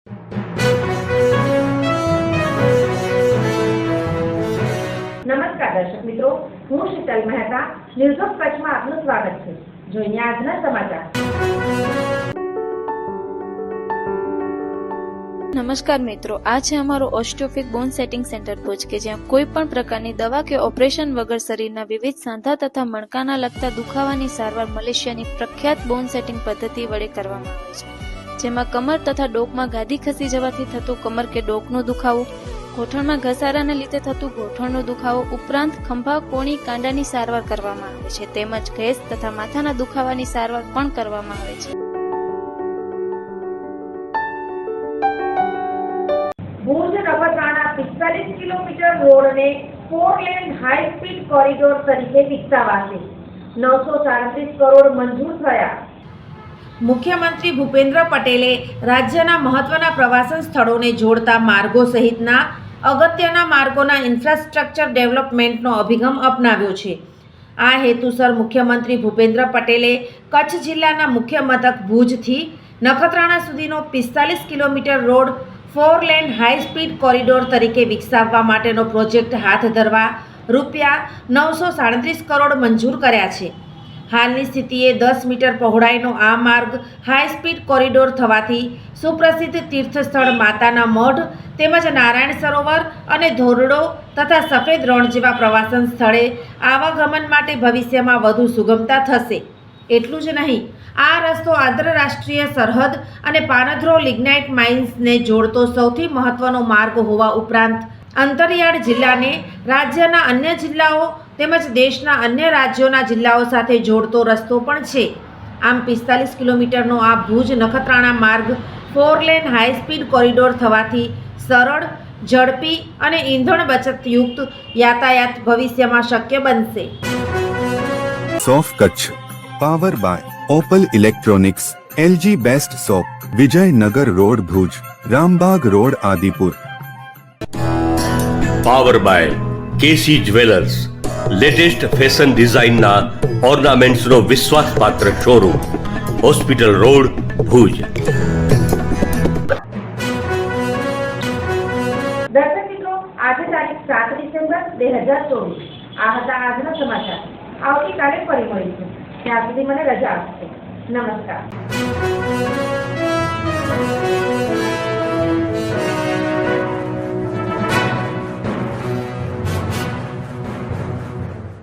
નમસ્કાર દર્શક મિત્રો, હું શીતલ મહેતા ન્યૂઝ ઓફ કચ્છમાં આપનું સ્વાગત છે. જોઈએ આજના સમાચાર. નમસ્કાર મિત્રો, આ છે અમારું ઓસ્ટિયોફિક બોન સેટિંગ સેન્ટર ભુજ કે જ્યાં કોઈ પણ પ્રકારની દવા કે ઓપરેશન વગર શરીરના વિવિધ સાંધા તથા મણકાના લગતા દુખાવાની સારવાર મલેશિયાની પ્રખ્યાત બોન સેટિંગ પદ્ધતિ વડે કરવામાં આવે છે, જેમાં કમર તથા ડોકમાં ગાદી ખસી જવાથી થતું કમર કે ડોકનો દુખાવો, ગોઠણમાં ઘસારાને લીધે થતું ગોઠણનો દુખાવો ઉપરાંત ખંભા, કોણી, કાંડાની સારવાર કરવામાં આવે છે, તેમજ ગેસ તથા માથાના દુખાવાની સારવાર પણ કરવામાં આવે છે. ભુજ નખત્રાણા 45 કિલોમીટર રોડને 4 લેન હાઈ સ્પીડ કોરિડોર તરીકે વિકસાવાશે. 937 કરોડ મંજૂર થયા. મુખ્યમંત્રી ભૂપેન્દ્ર પટેલે રાજ્યના મહત્વના પ્રવાસન સ્થળોને જોડતા માર્ગો સહિતના અગત્યના માર્ગોના ઇન્ફ્રાસ્ટ્રક્ચર ડેવલપમેન્ટનો અભિગમ અપનાવ્યો છે. આ હેતુસર મુખ્યમંત્રી ભૂપેન્દ્ર પટેલે કચ્છ જિલ્લાના મુખ્ય મથક ભુજથી નખત્રાણા સુધીનો 45 kilometre road 4 lane high speed corridor તરીકે વિકસાવવા માટેનો પ્રોજેક્ટ હાથ ધરવા રૂપિયા 937 કરોડ મંજૂર કર્યા છે. હાલની સ્થિતિએ 10 મીટર પહોળાઈનો આ માર્ગ હાઈ સ્પીડ કોરિડોર થવાથી સુપ્રસિદ્ધ તીર્થસ્થળ માતાના મઢ તેમજ નારાયણ સરોવર અને ધોરડો તથા સફેદ રણ જેવા પ્રવાસન સ્થળે આવાગમન માટે ભવિષ્યમાં વધુ સુગમતા થશે. એટલું જ નહીં, આ રસ્તો આંતરરાષ્ટ્રીય સરહદ અને પાનધ્રો લિગ્નાઇટ માઇન્સને જોડતો સૌથી મહત્વનો માર્ગ હોવા ઉપરાંત અંતરિયાળ જિલ્લાને રાજ્યના અન્ય જિલ્લાઓ તેમજ દેશના અન્ય રાજ્યોના જિલ્લાઓ સાથે જોડતો રસ્તો પણ છે. આમ 45 કિલોમીટરનો આ ભુજ નખત્રાણા માર્ગ 4 લેન હાઈ સ્પીડ કોરિડોર થવાથી સરળ, ઝડપી અને ઈંધણ બચતયુક્ત યાતાયાત ભવિષ્યમાં શક્ય બનશે. સોફ Kutch power by Opal electronics, LG best shop, Vijaynagar road Bhuj, Rambag road Adipur. Power by KC jewellers, latest fashion ડિઝાઇનના ઓર્નામેન્ટ્સનો વિશ્વાસપાત્ર શોરૂમ, હોસ્પિટલ રોડ ભુજ. દર્શક મિત્રો, આજે તારીખ 7 ડિસેમ્બર 2024. આ હતા આજના સમાચાર. આવતીકાલે ફરી મળીશું. ત્યાં સુધી મને રજા આપશો. નમસ્કાર.